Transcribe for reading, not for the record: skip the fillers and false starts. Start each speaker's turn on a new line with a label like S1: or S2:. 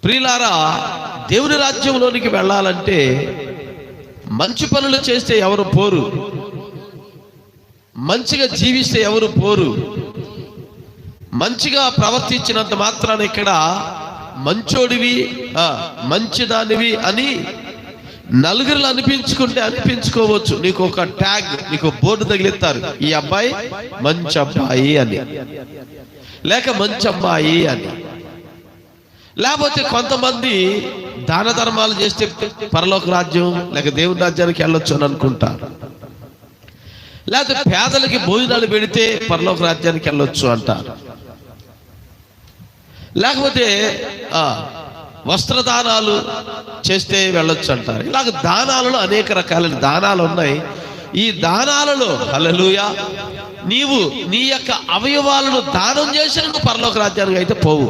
S1: ప్రియులారా, దేవుని రాజ్యంలోనికి వెళ్ళాలంటే మంచి పనులు చేస్తే ఎవరు పోరు, మంచిగా జీవిస్తే ఎవరు పోరు. మంచిగా ప్రవర్తించినంత మాత్రాన ఇక్కడ మంచోడివి, మంచిదానివి అని నలుగురు అనిపించుకోవచ్చు. నీకు ఒక ట్యాగ్, నీకు బోర్డు తగిలిస్తారు, ఈ అబ్బాయి మంచి అబ్బాయి అని, లేక మంచి అమ్మాయి అని. లేకపోతే కొంతమంది దాన ధర్మాలు చేస్తే పరలోక రాజ్యం లేక దేవుని రాజ్యానికి వెళ్ళొచ్చు అని అనుకుంటారు. లేకపోతే పేదలకి భోజనాలు పెడితే పరలోక రాజ్యానికి వెళ్ళొచ్చు అంటారు. లేకపోతే వస్త్రదానాలు చేస్తే వెళ్ళొచ్చు అంటారు. ఇలాగ దానాలలో అనేక రకాలైన దానాలు ఉన్నాయి. ఈ దానాలలో హల్లెలూయా, నీవు నీ యొక్క అవయవాలను దానం చేసిన పరలోక రాజ్యానికి అయితే పోవు.